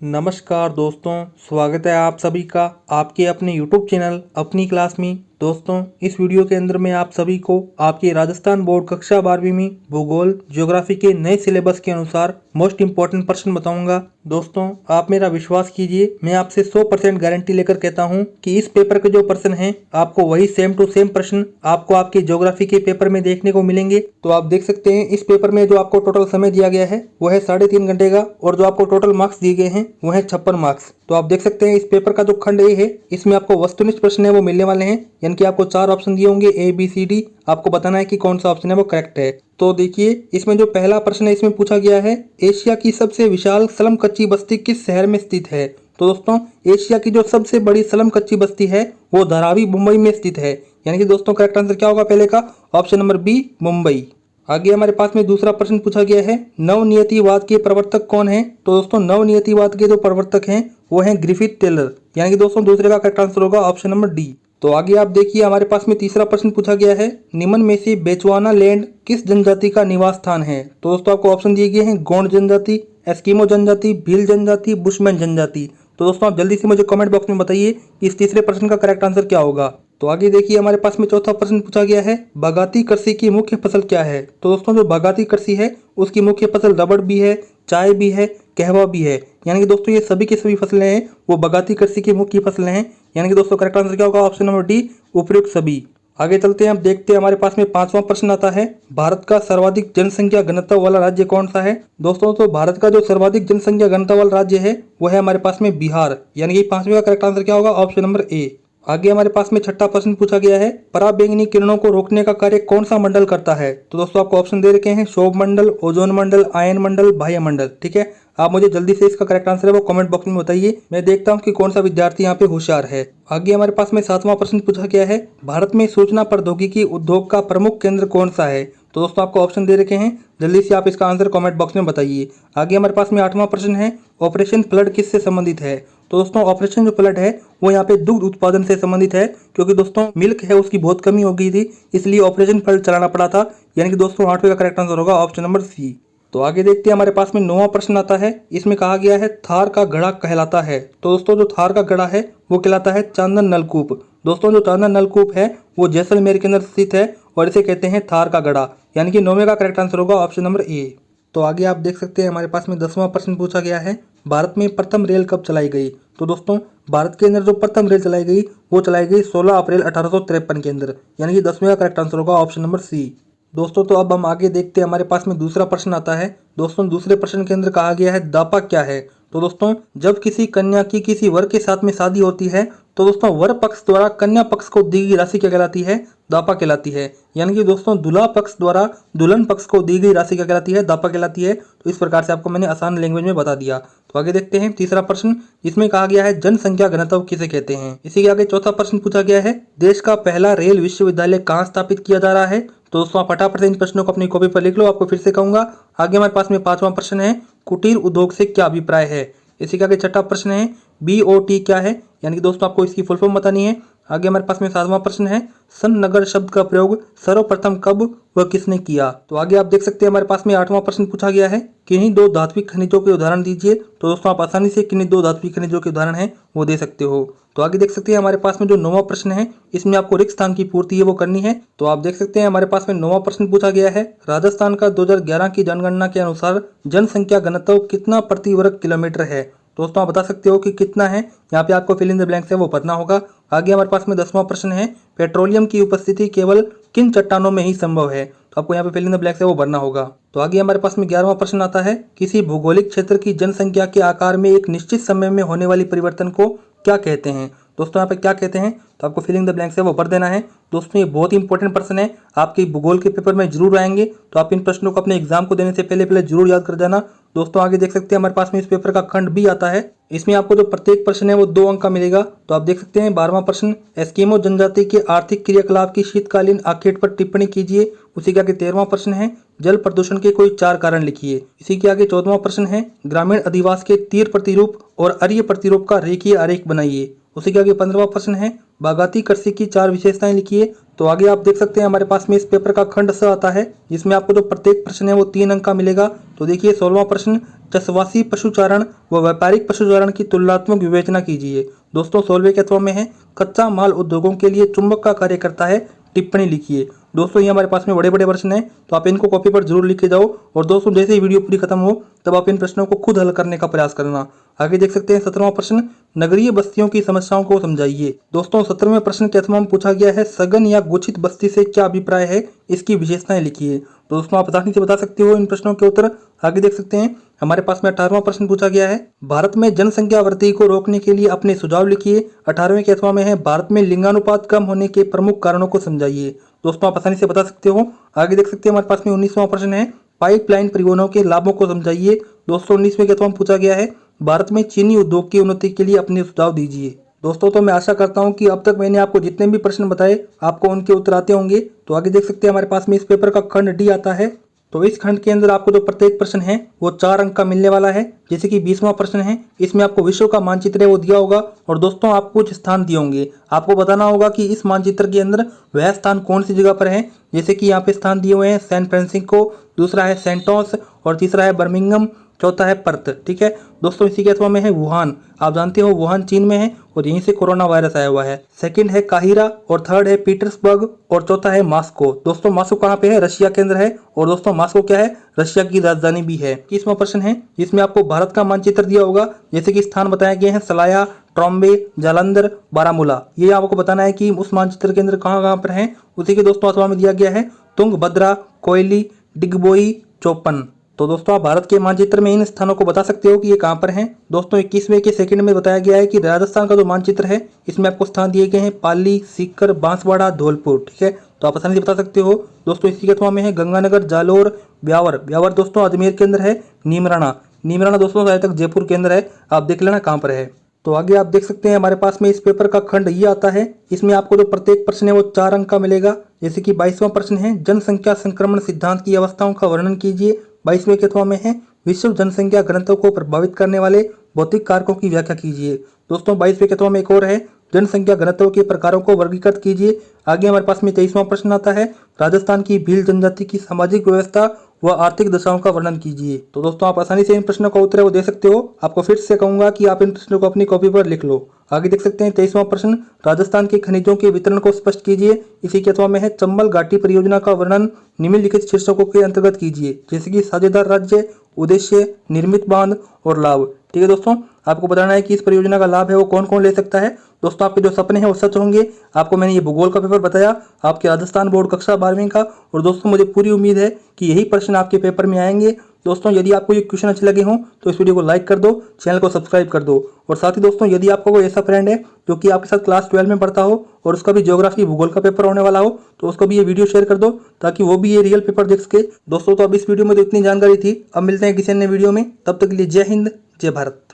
नमस्कार दोस्तों, स्वागत है आप सभी का आपके अपने YouTube चैनल अपनी क्लास में। दोस्तों, इस वीडियो के अंदर मैं आप सभी को आपके राजस्थान बोर्ड कक्षा 12वीं में भूगोल ज्योग्राफी के नए सिलेबस के अनुसार मोस्ट इम्पोर्टेंट प्रश्न बताऊंगा। दोस्तों, आप मेरा विश्वास कीजिए, मैं आपसे 100% गारंटी लेकर कहता हूं कि इस पेपर के जो प्रश्न हैं आपको वही सेम टू सेम प्रश्न आपको आपके ज्योग्राफी के पेपर में देखने को मिलेंगे। तो आप देख सकते हैं इस पेपर में जो आपको टोटल समय दिया गया है वो है 3.5 घंटे का, और जो आपको टोटल मार्क्स दिए गए हैं वो है 56 मार्क्स। तो आप देख सकते हैं इस पेपर का जो खंड ए है इसमें आपको वस्तुनिष्ठ प्रश्न है वो मिलने वाले हैं, यानी कि आपको 4 ऑप्शन दिए होंगे A B C D। आपको बताना है कि कौन सा ऑप्शन है वो करेक्ट है। तो देखिए, इसमें जो पहला प्रश्न है इसमें पूछा गया है एशिया की सबसे विशाल स्लम कच्ची बस्ती किस शहर में स्थित है। तो दोस्तों, एशिया की जो सबसे बड़ी स्लम कच्ची बस्ती है वो धारावी मुंबई में स्थित है, यानी कि दोस्तों करेक्ट आंसर क्या होगा पहले का, ऑप्शन नंबर बी मुंबई। आगे हमारे पास में दूसरा प्रश्न पूछा गया है नवनियतिवाद के प्रवर्तक कौन है। तो दोस्तों, नवनियतिवाद के जो प्रवर्तक हैं वो हैं ग्रिफिथ टेलर, यानी कि दोस्तों दूसरे का करेक्ट आंसर होगा ऑप्शन नंबर डी। तो आगे आप देखिए हमारे पास में तीसरा प्रश्न पूछा गया है निम्न में से बेचुआना लैंड किस जनजाति का निवास स्थान है। तो दोस्तों आपको ऑप्शन दिए गए हैं गोंड जनजाति, एस्किमो जनजाति, भील जनजाति, बुशमैन जनजाति। तो दोस्तों आप जल्दी से मुझे कमेंट बॉक्स में बताइए कि इस तीसरे प्रश्न का करेक्ट आंसर क्या होगा। तो आगे देखिए हमारे पास में चौथा प्रश्न पूछा गया है बागाती कृषि की मुख्य फसल क्या है। तो दोस्तों जो बागाती कृषि है उसकी मुख्य फसल रबड़ भी है, चाय भी है, कहवा भी है, यानी कि दोस्तों ये सभी की सभी फसलें हैं वो बागाती कृषि की मुख्य फसलें हैं, यानी कि दोस्तों करेक्ट आंसर क्या होगा ऑप्शन नंबर डी उपयुक्त सभी। आगे चलते हैं, हम देखते हैं हमारे पास में पांचवा प्रश्न आता है भारत का सर्वाधिक जनसंख्या घनत्व वाला राज्य कौन सा है। दोस्तों तो भारत का जो सर्वाधिक जनसंख्या घनत्व वाला राज्य है वो है हमारे पास में बिहार, यानी कि पांचवे का करेक्ट आंसर क्या होगा ऑप्शन नंबर ए। आगे हमारे पास में छठा प्रश्न पूछा गया है पराबैंगनी किरणों को रोकने का कार्य कौन सा मंडल करता है। तो दोस्तों आपको ऑप्शन दे रखे हैं शोभ मंडल, ओजोन मंडल, आयन मंडल, बाह्य मंडल। ठीक है, आप मुझे जल्दी से इसका करेक्ट आंसर है वो कमेंट बॉक्स में बताइए, मैं देखता हूं कि कौन सा विद्यार्थी यहाँ पे होशियार है। आगे हमारे पास में सातवां प्रश्न पूछा गया है भारत में सूचना प्रौद्योगिकी उद्योग का प्रमुख केंद्र कौन सा है। तो दोस्तों आपको ऑप्शन दे रखे हैं, जल्दी से आप इसका आंसर कमेंट बॉक्स में बताइए। आगे हमारे पास में आठवां प्रश्न है ऑपरेशन फ्लड किससे संबंधित है। तो दोस्तों ऑपरेशन जो फ्लड है वो यहाँ पे दुग्ध उत्पादन से संबंधित है, क्योंकि दोस्तों मिल्क है उसकी बहुत कमी हो गई थी, इसलिए ऑपरेशन फ्लड चलाना पड़ा था, यानी कि दोस्तों आठवें का करेक्ट आंसर होगा ऑप्शन नंबर सी। तो आगे देखते हैं हमारे पास में नौवां प्रश्न आता है, इसमें कहा गया है थार का घड़ा कहलाता है। तो दोस्तों जो थार का घड़ा है वो कहलाता है चांदन नलकूप। दोस्तों जो चांदन नलकूप है वो जैसलमेर के अंदर स्थित है और इसे कहते हैं थार का घड़ा, यानी कि नौवें का करेक्ट आंसर होगा ऑप्शन नंबर ए। तो आगे आप देख सकते हैं हमारे पास में 10वां प्रश्न पूछा गया है भारत में प्रथम रेल कब चलाई गई। तो दोस्तों भारत के अंदर जो प्रथम रेल चलाई गई वो चलाई गई 16 अप्रैल 1853 के अंदर, यानी कि 10वें का करेक्ट आंसर होगा ऑप्शन नंबर सी। दोस्तों तो अब हम आगे देखते हैं, हमारे पास में दूसरा प्रश्न आता है। दोस्तों दूसरे प्रश्न के अंदर कहा गया है दापा क्या है। तो दोस्तों जब किसी कन्या की किसी वर के साथ में शादी होती है तो दोस्तों वर पक्ष द्वारा कन्या पक्ष को दी गई राशि क्या कहलाती है, दापा कहलाती है, यानी कि दोस्तों दूल्हा पक्ष द्वारा दुल्हन पक्ष को दी गई राशि क्या कहलाती है, दापा कहलाती है। तो इस प्रकार से आपको मैंने आसान लैंग्वेज में बता दिया। तो आगे देखते हैं तीसरा प्रश्न, इसमें कहा गया है जनसंख्या घनत्व किसे कहते हैं। इसी के आगे चौथा प्रश्न पूछा गया है देश का पहला रेल विश्वविद्यालय कहाँ स्थापित किया जा रहा है। तो दोस्तों आप फटाफट से इन प्रश्नों को अपनी कॉपी पर लिख लो, आपको फिर से कहूंगा। आगे हमारे पास में पांचवा प्रश्न है कुटीर उद्योग से क्या अभिप्राय है। इसी के आगे छठा प्रश्न है BOT क्या है, यानी कि दोस्तों आपको इसकी फुल फॉर्म बतानी है। आगे हमारे पास में सातवां प्रश्न है सन्नगर शब्द का प्रयोग सर्वप्रथम कब व किसने किया। तो आगे आप देख सकते हैं हमारे पास में आठवां प्रश्न पूछा गया है किन्हीं दो धात्विक खनिजों के उदाहरण दीजिए। तो दोस्तों आप आसानी से किन्हीं दो धात्विक खनिजों के उदाहरण हैं वो दे सकते हो। तो आगे देख सकते हैं हमारे पास में जो 9वां प्रश्न है इसमें आपको रिक्त स्थान की पूर्ति है वो करनी है। तो आप देख सकते हैं हमारे पास में 9वां प्रश्न पूछा गया है राजस्थान का 2011 की जनगणना के अनुसार जनसंख्या घनत्व कितना प्रति वर्ग किलोमीटर है। दोस्तों आप बता सकते हो कि कितना है, यहाँ पे आपको फिल इन द ब्लैंक्स है वो भरना होगा। आगे हमारे पास में 10वां प्रश्न है पेट्रोलियम की उपस्थिति केवल किन चट्टानों में ही संभव है। तो आपको यहाँ पे फिल इन द ब्लैंक्स है वो भरना होगा। तो आगे हमारे पास में 11वां प्रश्न आता है किसी भौगोलिक क्षेत्र की जनसंख्या के आकार में एक निश्चित समय में होने वाली परिवर्तन को क्या कहते हैं। दोस्तों यहाँ पे क्या कहते हैं तो आपको फिलिंग द ब्लैंक्स है वो भर देना है। दोस्तों ये बहुत ही इंपॉर्टेंट प्रश्न है, आपके भूगोल के पेपर में जरूर आएंगे, तो आप इन प्रश्नों को अपने एग्जाम को देने से पहले जरूर याद कर जाना। दोस्तों आगे देख सकते हैं हमारे पास में इस पेपर का खंड भी आता है, इसमें आपको जो प्रत्येक प्रश्न है वो 2 अंक का मिलेगा। तो आप देख सकते हैं 12वां प्रश्न एस्किमो जनजाति के आर्थिक क्रियाकलाप की शीतकालीन आखेट पर टिप्पणी कीजिए। उसी के आगे 13वां प्रश्न है जल प्रदूषण के कोई 4 कारण लिखिए। इसी के आगे 14वां प्रश्न है ग्रामीण अधिवास के तीर प्रतिरूप और अर्य प्रतिरूप का रेखीय आरेख बनाइए। उसी के आगे 15वां प्रश्न है बागाती कृषि की 4 विशेषताएं लिखिए। तो आगे आप देख सकते हैं हमारे पास में इस पेपर का खंड स आता है, जिसमें आपको जो प्रत्येक प्रश्न है वो 3 अंक का मिलेगा। तो देखिए 16वां प्रश्न, चषवासी पशुचारण व व्यापारिक पशुचारण की तुलनात्मक विवेचना कीजिए। दोस्तों 16वें के अथवा में है, कच्चा माल उद्योगों के लिए चुंबक का कार्य करता है, टिप्पणी लिखिए। दोस्तों ये हमारे पास में बड़े बड़े प्रश्न हैं, तो आप इनको कॉपी पर जरूर लिख के जाओ। और दोस्तों जैसे ही वीडियो पूरी खत्म हो तब आप इन प्रश्नों को खुद हल करने का प्रयास करना। आगे देख सकते हैं 17वां प्रश्न, नगरीय बस्तियों की समस्याओं को समझाइए। दोस्तों 17वें प्रश्न के अथवा में पूछा गया है, सघन या गुच्छित बस्ती से क्या अभिप्राय है, इसकी विशेषताएं लिखिए। तो दोस्तों आप आसानी से बता सकते हो इन प्रश्नों के उत्तर। आगे देख सकते हैं हमारे पास में 18वां प्रश्न पूछा गया है, भारत में जनसंख्या वृद्धि को रोकने के लिए अपने सुझाव लिखिए। 18वें के अथवा में है, भारत में लिंगानुपात कम होने के प्रमुख कारणों को समझाइए। दोस्तों आप आसानी से बता सकते हो। आगे देख सकते हैं हमारे पास में 19वां प्रश्न है, पाइपलाइन परिवहनों के लाभों को समझाइए। दोस्तों 19वें के अथवा में पूछा गया है, भारत में चीनी उद्योग की उन्नति के लिए अपने सुझाव दीजिए। दोस्तों तो मैं आशा करता हूं कि अब तक मैंने आपको जितने भी प्रश्न बताए आपको उनके उत्तर आते होंगे। तो आगे देख सकते हैं हमारे पास में इस पेपर का खंड डी आता है। तो इस खंड के अंदर आपको जो प्रत्येक प्रश्न है वो 4 अंक का मिलने वाला है। जैसे कि 20वां प्रश्न है, इसमें आपको विश्व का मानचित्र है वो दिया होगा और दोस्तों आपको कुछ स्थान दिए होंगे। आपको बताना होगा कि इस मानचित्र के अंदर वह स्थान कौन सी जगह पर है। जैसे कि यहाँ पे स्थान दिए हुए हैं सैन फ्रांसिस्को, दूसरा है सेंटोस और तीसरा है बर्मिंघम, चौथा है पर्थ। ठीक है दोस्तों, इसी के अथवा में है वुहान। आप जानते हो वुहान चीन में है और यहीं से कोरोना वायरस आया हुआ है। सेकंड है काहिरा और थर्ड है पीटर्सबर्ग और चौथा है मॉस्को। दोस्तों मॉस्को कहाँ पे है, रशिया के अंदर है और दोस्तों मॉस्को क्या है, रशिया की राजधानी भी है। 21वां प्रश्न है, जिसमें आपको भारत का मानचित्र दिया होगा। जैसे कि स्थान बताए गए हैं सलाया, ट्रॉम्बे, जालंधर, बारामूला। ये आपको बताना है कि उस मानचित्र के अंदर कहाँ कहाँ पर है। उसी के दोस्तों अथवा में दिया गया है तुंगभद्रा, कोयली, डिगबोई, चौपन। तो दोस्तों आप भारत के मानचित्र में इन स्थानों को बता सकते हो कि ये कहाँ पर हैं। दोस्तों 21वें के सेकंड में बताया गया है कि राजस्थान का जो मानचित्र है इसमें आपको स्थान दिए गए हैं पाली, सीकर, बांसवाड़ा, धौलपुर। ठीक है, तो आप आसानी से बता सकते हो। दोस्तों इसी के अथवा में है गंगानगर, जालोर, ब्यावर। ब्यावर दोस्तों अजमेर के अंदर है। नीमराना, नीमराना दोस्तों शायद तक जयपुर के अंदर है। आप देख लेना कहाँ पर है। तो आगे आप देख सकते हैं हमारे पास में इस पेपर का खंड ये आता है। इसमें आपको जो प्रत्येक प्रश्न है वो 4 अंक का मिलेगा। जैसे कि 22वां प्रश्न है, जनसंख्या संक्रमण सिद्धांत की अवस्थाओं का वर्णन कीजिए। 22वें के अथवा में है, विश्व जनसंख्या घनत्व को प्रभावित करने वाले भौतिक कारकों की व्याख्या कीजिए। दोस्तों 22वें के अथवा में एक और है, जनसंख्या घनत्व के प्रकारों को वर्गीकृत कीजिए। आगे हमारे पास में 23वां प्रश्न आता है, राजस्थान की भील जनजाति की सामाजिक व्यवस्था व आर्थिक दशाओं का वर्णन कीजिए। तो दोस्तों आप आसानी से इन प्रश्नों का उत्तर है वो दे सकते हो। आपको फिर से कहूंगा कि आप इन प्रश्नों को अपनी कॉपी पर लिख लो। आगे देख सकते हैं 23वां प्रश्न, राजस्थान के खनिजों के वितरण को स्पष्ट कीजिए। इसी के अथवा में है, चंबल घाटी परियोजना का वर्णन निम्नलिखित शीर्षकों के अंतर्गत कीजिए। जैसे कि साझेदार राज्य, उद्देश्य, निर्मित बांध और लाभ। ठीक है दोस्तों, आपको बताना है कि इस परियोजना का लाभ है वो कौन कौन ले सकता है। दोस्तों आपके जो सपने हैं वो सच होंगे। आपको मैंने ये भूगोल का पेपर बताया, आपके राजस्थान बोर्ड कक्षा 12वीं का। और दोस्तों मुझे पूरी उम्मीद है कि यही प्रश्न आपके पेपर में आएंगे। दोस्तों यदि आपको ये क्वेश्चन अच्छे लगे हों तो इस वीडियो को लाइक कर दो, चैनल को सब्सक्राइब कर दो। और साथ ही दोस्तों यदि आपको कोई ऐसा फ्रेंड है जो कि आपके साथ क्लास 12 में पढ़ता हो और उसका भी ज्योग्राफी भूगोल का पेपर होने वाला हो तो उसको भी ये वीडियो शेयर कर दो ताकि वो भी ये रियल पेपर देख सके। दोस्तों तो अब इस वीडियो में तो इतनी जानकारी थी। अब मिलते हैं किसी अन्य वीडियो में, तब तक के लिए जय हिंद, जय भारत।